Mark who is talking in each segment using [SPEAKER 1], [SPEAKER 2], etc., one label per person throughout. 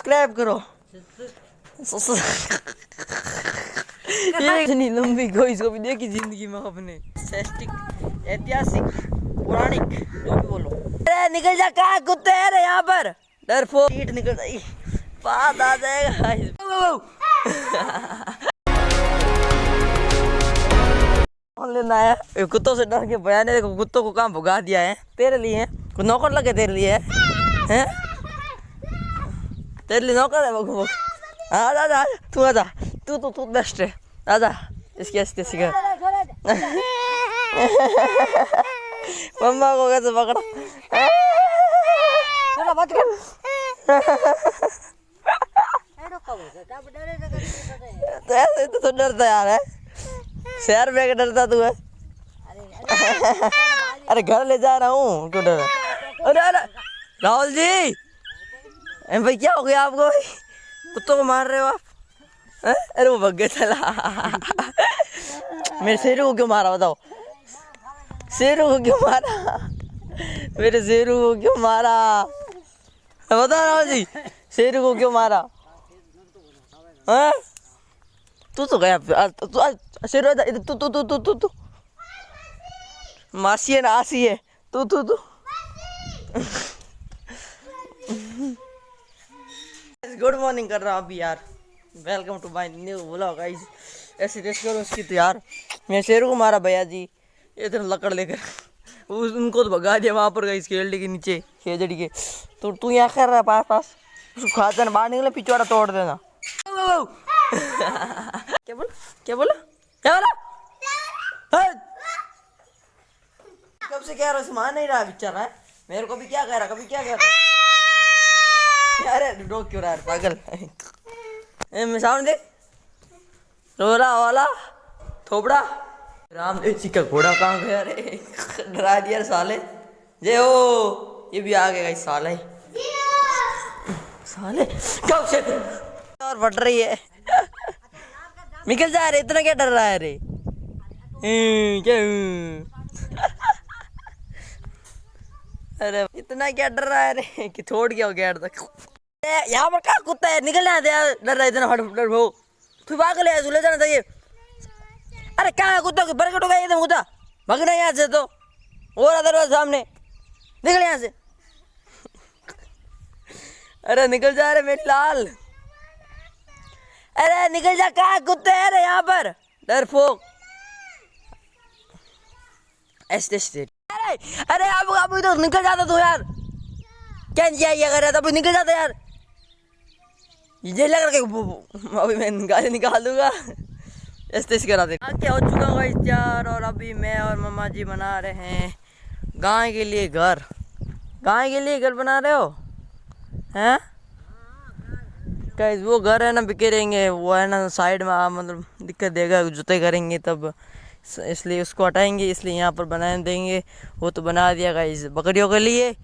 [SPEAKER 1] Subscribe करो। ये इतनी लंबी कोई इसको भी देखी जिंदगी में अपने। ऐतिहासिक पौराणिक जो भी बोलो। अरे निकल जा, कहाँ कुत्ते हैं रे यहाँ पर, डरपोक। ईट निकल जाएगी, बात आ जाएगा। लेना है कुत्तों से डर के बयान है, कुत्तों को काम भुगा दिया है तेरे लिए। नौकर लगे तेरे लिए हैं, तेरे लिए नौकर है। आजा आजा तू, आजा तू बेस्ट है, आजा। इसकी ऐसी सिखा मम्मा को कैसे पकड़ा। तो डरता यार है, शहर में डरता तू है। अरे घर ले जा रहा हूँ, क्यों डर। अरे अरे राहुल जी, भाई क्या हो गया आपको? कुत्तों को मार रहे हो आप? अरे वो भग गया चला। मेरे शेरू को क्यों मारा बताओ? शेरू को क्यों मारा? मेरे शेरू को क्यों मारा बताओ राहुल जी, शेरू को क्यों मारा? तू तो गया शेरू, तू तू तू तू तू तू मासी है ना आसी है, तू तू तू। गुड मॉर्निंग कर रहा हूँ अभी यार। Welcome to my new vlog guys. ऐसे रेस्ट करो उसकी तो यार। मैं शेरू को मारा भैया जी, इधर लकड़ लेकर उनको तो भगा दिया वहाँ पर गाइस, खेलने के नीचे खेजड़ी के। तो तू यहाँ कर रहा है पास उसको खा जाना, बाहर निकले पिछवाड़ा तोड़ देना। क्या बोला क्या बोला क्या बोला? कब से कह रहा हूँ, मान नहीं रहा बेचारा है। मेरे को भी क्या कह रहा, कभी क्या कह रहा। अरे रोक क्यों रहा है पागल? मैं सामने देख, रोला वाला थोपड़ा। रामदेव जी का घोड़ा कहाँ गया रे? डरा दिया साले। जे हो ये भी आ गया साले। साले कब से और फट रही है। निकल जा रे, इतना क्या डर रहा है रे? क्या अरे इतना क्या डर रहा है रे कि छोड़ गया हो गया तक। यहाँ पर क्या कुत्ता है, निकल जाते यार। डर रहा इतना डर हो, तू पागल है, ले जाना चाहिए। अरे क्या है कुत्ता, बरकट हो गया एकदम कुत्ता, भगना यहाँ से। तो और दरवाजा सामने, निकल यहाँ से। अरे निकल जा रहे मेरी लाल। अरे निकल जा, कहाँ कुत्ते हैं रे यहाँ पर, डरपोक। अरे अब तो निकल जाता तू यार, क्या ये कर रहा था? अभी निकल जाता यार, ये लग रहा अभी मैं गाली निकाल दूंगा। ऐसे करा दे। क्या हो चुका होगा तैयार, और अभी मैं और मम्मा जी बना रहे हैं गाय के लिए घर। गाय के लिए घर बना रहे हो हैं? गाइस वो घर है ना बिकेरेंगे, वो है ना साइड में, मतलब दिक्कत देगा, जुताई करेंगे तब, इसलिए उसको हटाएंगे, इसलिए यहाँ पर बना देंगे। वो तो बना दिया गाइस बकरियों के लिए।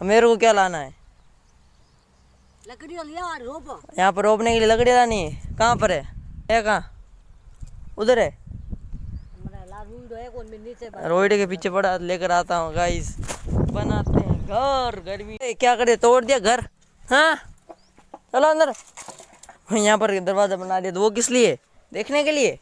[SPEAKER 1] मेरे को क्या लाना है? यहाँ पर रोपने के लिए लकड़ी लानी है। कहाँ पर है कहाँ? उधर है, रोड के पीछे पड़ा, लेकर आता हूँ गाइस। बनाते हैं घर। गर्मी क्या करे, तोड़ दिया घर। हाँ चलो अंदर। यहाँ पर दरवाजा बना दिया, तो वो किस लिए? देखने के लिए।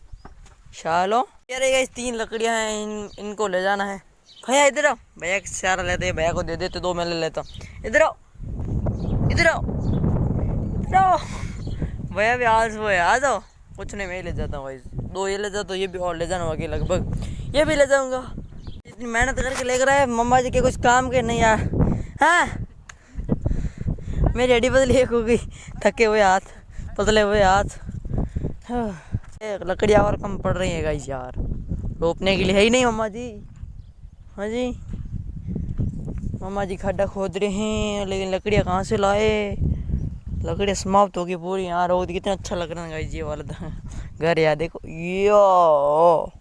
[SPEAKER 1] चलो अरे गाइस 3 लकड़ियाँ हैं, इनको ले जाना है। भैया इधर आओ, भैया सारा लेते हैं, भैया को दे देते, 2 मैं ले लेता हूँ। इधर आओ इधर आओ इधर आओ। भैया भी आज वो है, आ जाओ। कुछ नहीं मैं ही ले जाता हूँ भाई, 2 ये ले जाता हूँ, ये भी और ले जाना बाकी लगभग ये भी ले जाऊँगा। इतनी मेहनत करके लेकर आए मम्मा जी के, कुछ काम के नहीं यार। हाँ मेरी हड्डी बदली एक हो गई, थके हुए हाथ, पतले हुए हाथ। लकड़ियाँ और कम पड़ रही है गाइस यार, रोपने के लिए है ही नहीं मम्मा जी। हाँ जी मम्मा जी खड्डा खोद रहे हैं, लेकिन लकड़ियाँ कहाँ से लाए? लकड़ियाँ समाप्त होगी पूरी। यहाँ रोड कितना अच्छा लग रहा है गाइस, ये वाला घर यार देखो। यो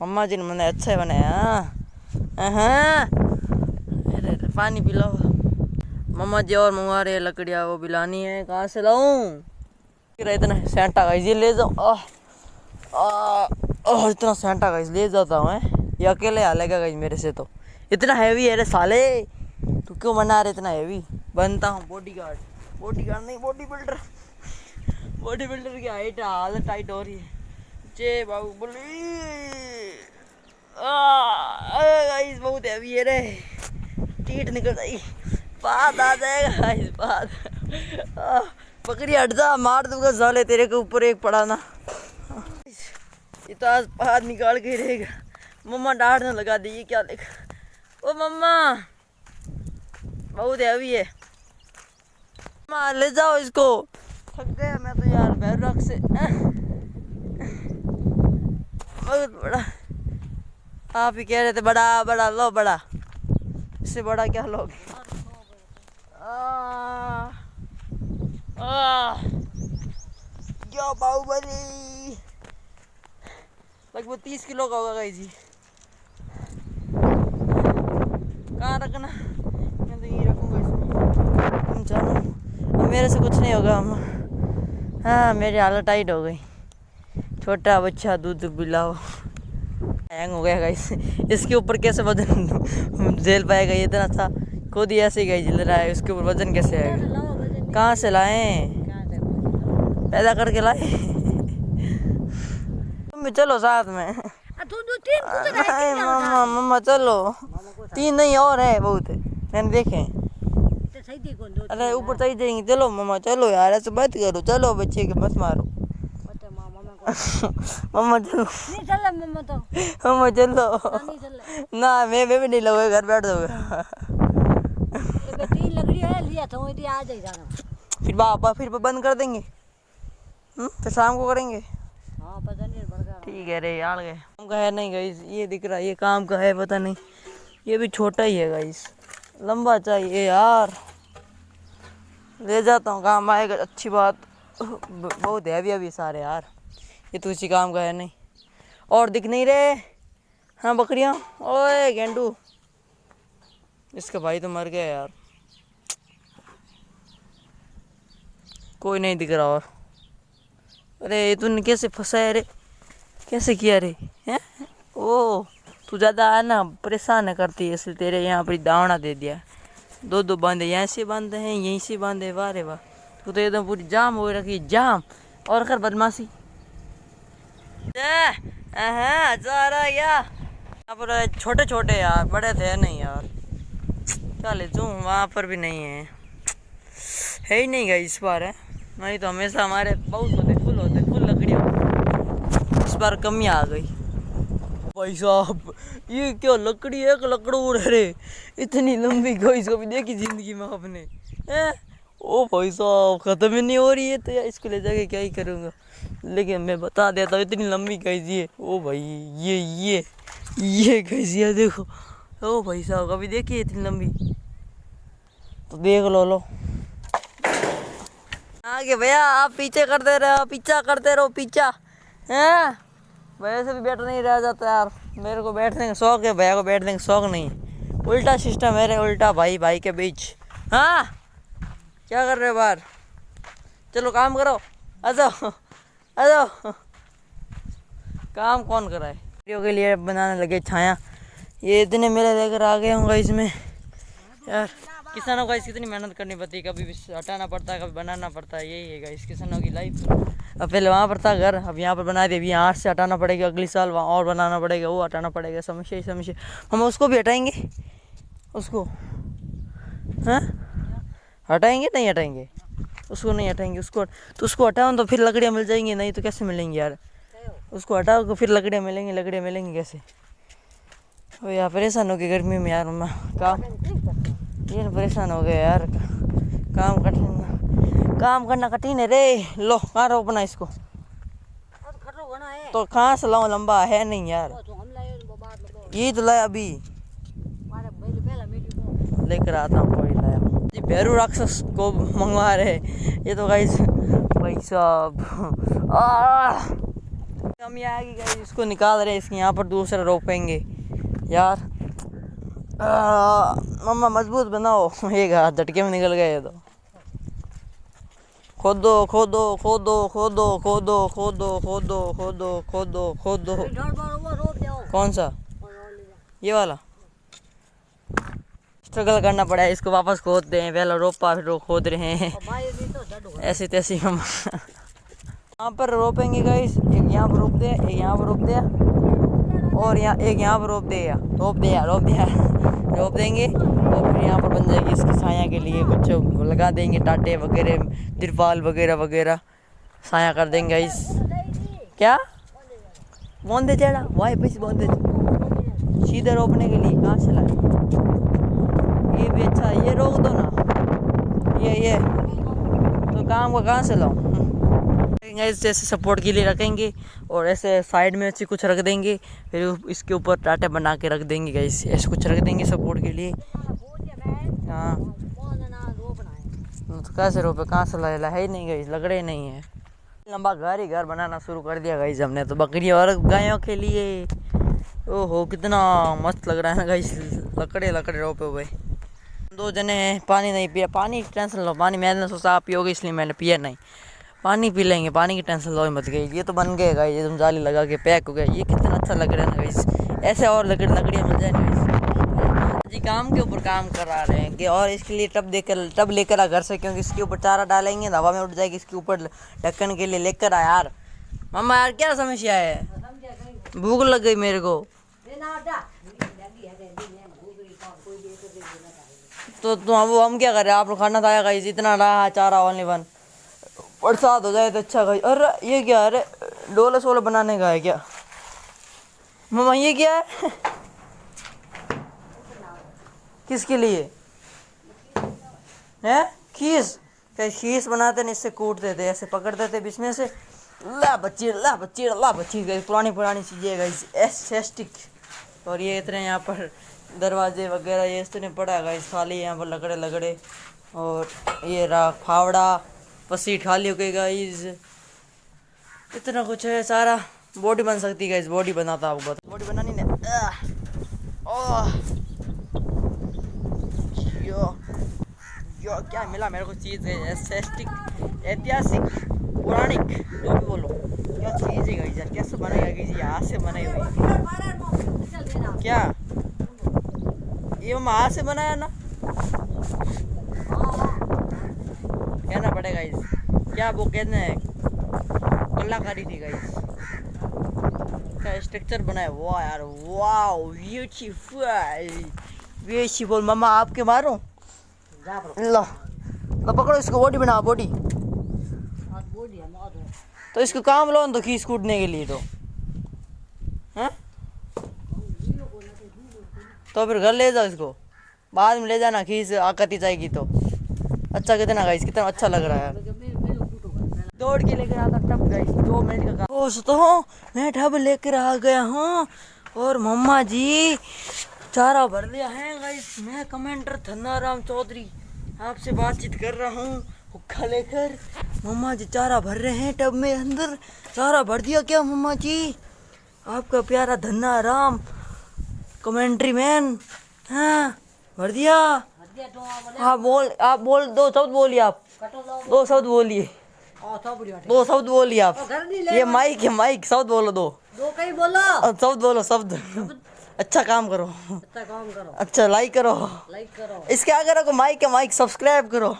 [SPEAKER 1] मम्मा जी ने मैंने अच्छा ही बनाया। हाँ अरे पानी पिलाओ मम्मा जी, और मंगवा रहे लकड़ियाँ, वो भी लानी है। कहाँ से लाऊं? इतना सेंटा गाइस ये ले जाओ। इतना सेंटा गाइस ले जाता हूँ ये अकेले हालेगा गाइस मेरे से। तो इतना हैवी है रे साले, तू क्यों बना रहे इतना हैवी? बनता हूँ बॉडीगार्ड। बॉडीगार्ड नहीं, बॉडी बिल्डर। बॉडी बिल्डर की हाइट हालत टाइट हो रही है। जय बाहुबली। गाइस बहुत हैवी है रे, टीट निकल जाएगी, बात आ जाएगा गाइस, बात। पकड़ी हट जा, मार दूंगा साले तेरे के ऊपर एक पड़ा ना। ये तो आज हाथ निकाल के ही रहेगा। मम्मा डांट न लगा दी, ये क्या देखा। ओ मम्मा बहुत हैवी है, मम्मा ले जाओ इसको। थक गया मैं तो यार भैरव से। बहुत बड़ा, आप ही कह रहे थे बड़ा बड़ा लो, बड़ा इससे बड़ा क्या लोगे। यो बाहुबली लगभग 30 किलो का होगा गाइस जी। कहाँ रखना, मैं तो यहीं रखूँगा इसको। तुम जानो, अब मेरे से कुछ नहीं होगा। हाँ मेरी हालत टाइट हो गई। छोटा बच्चा दूध पिलाओ, हैंग हो गया गाइस। इसके ऊपर कैसे वजन झेल पाएगा, ये इतना सा खुद ही ऐसे ही गाइस झेल रहा है, उसके ऊपर वजन कैसे आएगा। कहाँ से लाएं, पैदा करके लाए। तुम भी चलो साथ में। मम्मा मम्मा चलो, 3 नहीं और है बहुत, मैंने देखे। अरे ऊपर चढ़ जाएंगे, चलो मम्मा चलो यार, ऐसे बात करो, चलो बच्चे के मत मारो। मम्मा चलो, मम्मा चलो ना, मैं भी नहीं लगूंगा, घर बैठ जाऊंगा। फिर बाबा फिर बंद कर देंगे, फिर शाम को करेंगे। ठीक है रे यार, गए काम का है नहीं गाइस, ये दिख रहा है, ये काम का है पता नहीं, ये भी छोटा ही है गाइस, लंबा चाहिए यार। ले जाता हूँ, काम आएगा, अच्छी बात। बहुत हैवी अभी सारे यार, ये तो इसी काम का है नहीं। और दिख नहीं रहे, हाँ बकरियाँ, ओए गेंडू, इसका भाई तो मर गया यार, कोई नहीं दिख रहा। और अरे तूने कैसे फंसाया रे, कैसे किया रे, हैं? ओ तू ज़्यादा है ना, परेशान करती है, इसलिए तेरे यहाँ पर दावना दे दिया। 2 बांधे यहाँ से बांधे हैं, यहीं से बांधे, वाह रे वाह, तू तो एकदम पूरी जाम हो रखी, जाम। और कर बदमाशी, जा रहा या यहाँ पर छोटे छोटे यार, बड़े थे नहीं यार। चले जो वहाँ पर भी नहीं है ही नहीं गई इस बार, है नहीं तो हमेशा हमारे बहुत होते, फुल लकड़ियाँ। इस बार कमी आ गई भाई साहब। ये क्या लकड़ी, एक लकड़ू रे, इतनी लंबी गई कभी देखी जिंदगी में आपने, हैं? ओ भाई साहब खत्म ही नहीं हो रही है, तो यार इसको ले जाके क्या ही करूँगा, लेकिन मैं बता देता हूँ इतनी लंबी कैसी है। ओ भाई ये कैसी है देखो, ओ भाई साहब कभी देखी है इतनी लंबी, तो देख लो। आगे भैया आप पीछे करते रहो, पीछा हैं, भैया से भी बैठ नहीं रह जाता यार। मेरे को बैठने का शौक है, भैया को बैठने का शौक नहीं। उल्टा सिस्टम है रे, उल्टा भाई के बीच। हाँ क्या कर रहे हो बाहर, चलो काम करो, आ जाओ। काम कौन कराए, वीडियो के लिए बनाने लगे छाया, ये इतने मेले लेकर आ गए होंगे इसमें यार। किसानों का कितनी मेहनत करनी पड़ती है, कभी हटाना पड़ता है, कभी बनाना पड़ता है, यही है गाइस किसानों की लाइफ। अब पहले वहाँ पर था घर, अब यहाँ पर बना दिया, अभी यहाँ से हटाना पड़ेगा, अगले साल वहाँ और बनाना पड़ेगा, वो हटाना पड़ेगा, समस्या। हम उसको भी हटाएंगे, उसको हाँ हटाएंगे, नहीं हटाएंगे उसको, नहीं हटाएंगे उसको। तो उसको हटाओ तो फिर लकड़ियाँ मिल जाएंगी, नहीं तो कैसे मिलेंगी यार, उसको हटाओ तो फिर लकड़ियाँ मिलेंगी कैसे। ओ यार परेशान हो गए गर्मी में यार, मैं काम ये परेशान हो गया यार, काम करना कठिन है रे। लो कहाँ रो अपना इसको, तो कहाँ से लाऊं, लंबा है नहीं यार, ये तो लाया अभी, लेकर आता हूँ, कोई लाया जी। भैरू राक्षस को मंगवा रहे, ये तो गाइस भाई साहब कमी आएगी गाइस, इसको निकाल रहे, इसके यहाँ पर दूसरा रोपेंगे यार। मम्मा मजबूत बनाओ, एक हाथ झटके में निकल गए तो। खोदो। कौन सा, ये वाला स्ट्रगल करना पड़ा है, इसको वापस खोद दें, पहले रोपा फिर खोद रहे हैं ऐसी तैसी। हम यहाँ पर रोपेंगे गाइस, एक यहाँ पर रोप दिया, एक यहाँ पर रोप दिया और यहाँ एक यहाँ पर रोप देंगे और फिर यहाँ पर बन जाएगी इसकी छाया के लिए कुछ लगा देंगे, टाटे वगैरह, तिरपाल वगैरह वगैरह छाया कर देंगे गाइस। क्या बोंदे चढ़ा वाई पैसे बोंदे सीधे रोपने के लिए कहाँ से लाए? ये भी अच्छा, ये रोक दो ना, ये तो काम को कहाँ से लाऊं? जैसे सपोर्ट के लिए रखेंगे और ऐसे साइड में अच्छी कुछ रख देंगे, फिर इसके ऊपर टाटे बना के रख देंगे गाइस, ऐसे कुछ रख देंगे सपोर्ट के लिए। हाँ तो कैसे रोपे, कहाँ से लाए? है ही नहीं गाइस, लकड़े नहीं है। लंबा घर ही घर बनाना शुरू कर दिया गाइस हमने तो, बकरियों और गायों के लिए। ओहो कितना मस्त लग रहा है ना गाइस, लकड़े रोपे हुए। 2 जने हैं, पानी नहीं पिया, पानी की टेंशन लो, पानी मैंने सोचा आप पियोगे इसलिए मैंने पिया नहीं, पानी पी लेंगे, पानी की टेंशन लो मत गई। ये तो बन गए गाइस, ये तुम जाली लगा के पैक हो गया, ये कितना अच्छा लग रहा है ना गाइस, ऐसे और लकड़ियाँ मिल जाए ना गाइस। जी काम के ऊपर काम करा रहे हैं कि और इसके लिए टब लेकर आ घर से, क्योंकि इसके ऊपर चारा डालेंगे तो हवा में उड़ जाएगी, इसके ऊपर ढक्कन के लिए लेकर आ यार। मम्मा यार क्या समस्या है? भूख लग गई मेरे को। तो हम क्या कर रहे हैं, आप लोग खाना खाया गाइस, इतना रहा चारा ओनली 1, बरसात हो जाए तो अच्छा गाइस। अरे ये क्या, अरे डोले सोले बनाने का है क्या मम्मा? ये क्या है? किसके लिए है? खीस बनाते नहीं, इससे कूटते थे, ऐसे पकड़ते थे बीच में से, ला बच्ची गई, पुरानी चीजें गाइस, एस्थेटिक। और ये इतने यहाँ पर दरवाजे वगैरह ये इतने पड़ा है गाइस, खाली यहाँ पर लकड़े और ये रहा फावड़ा, पसी खाली हो गई गाइस, इतना कुछ है सारा। बॉडी बन सकती है गाइस, बॉडी बनाता आपको बता, बॉडी बनानी ने यो क्या मिला मेरे को चीज़ है, ऐतिहासिक पौराणिक जो भी बोलो, क्या चीज़ है गाइस यार, कैसे बनाया गई, हाथ से बनाई हुई क्या? ये मम्मा हाथ से बनाया ना, कहना पड़ेगा गाइस, क्या वो कहते हैं कलाकारी थी गाइस, क्या स्ट्रक्चर बनाया, वाह यार, वाह ब्यूटीफुल। मम्मा आपके मारो, लो पकड़ो इसको, बॉडी बनाओ, बॉडी तो इसको काम लो तो खींच कूटने के लिए, तो फिर घर ले जाओ इसको, बाद में ले जाना, खींच आकती जाएगी तो अच्छा। कितना गाइस, कितना अच्छा लग रहा है, दौड़ के लेकर आता टब गाइस, 2 मिनट का दोस्तों मैं टब लेकर आ गया हूँ और मम्मा जी चारा भर लिया है गाइस। मैं कमेंटर धन्नाराम चौधरी आपसे बातचीत कर रहा हूँ, हुक्का लेकर। मम्मा जी चारा भर रहे हैं टब में, अंदर चारा भर दिया क्या मम्मा जी? आपका प्यारा धन्नाराम कमेंट्री मैन, हाँ भर दिया। आप बोल 2 शब्द बोलिए, आप 2 शब्द बोलिए, 2 शब्द बोलिए आप, ये माइक शब्द बोलो, 2
[SPEAKER 2] कहीं बोलो,
[SPEAKER 1] शब्द बोलो, शब्द। अच्छा काम करो, अच्छा लाइक करो, इसके आगे रखो माइक सब्सक्राइब करो।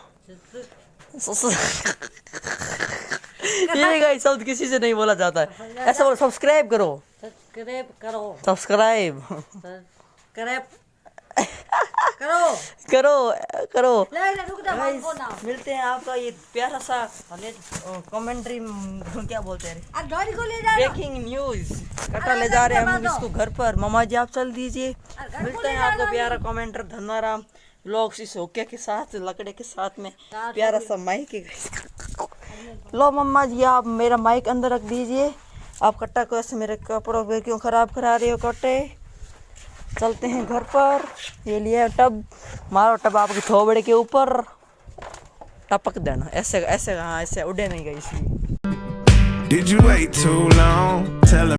[SPEAKER 1] ये गाइस शब्द किसी से नहीं बोला जाता है, ऐसा बोलो, सब्सक्राइब करो, सब्सक्राइब करो। मिलते हैं आपका ये प्यारा सा कमेंट्री, क्या बोलते हैं, ब्रेकिंग न्यूज कटा ले जा रहे हैं हम इसको घर पर। मामा जी आप चल दीजिए, मिलते हैं आपको प्यारा कमेंटर धन्नाराम व्लॉग्स इस होके के साथ, लकड़े के साथ में प्यारा सा माइक। लो मम्मा जी आप मेरा माइक अंदर रख दीजिए, आप कट्टा को ऐसे मेरे कपड़ों पे क्यों खराब करा रहे हो कट्टे। चलते हैं घर पर, ये लिए टब, मारो टब आपके थोबड़े के ऊपर, टपक देना ऐसे, हाँ ऐसे उड़े नहीं गई इसलिए।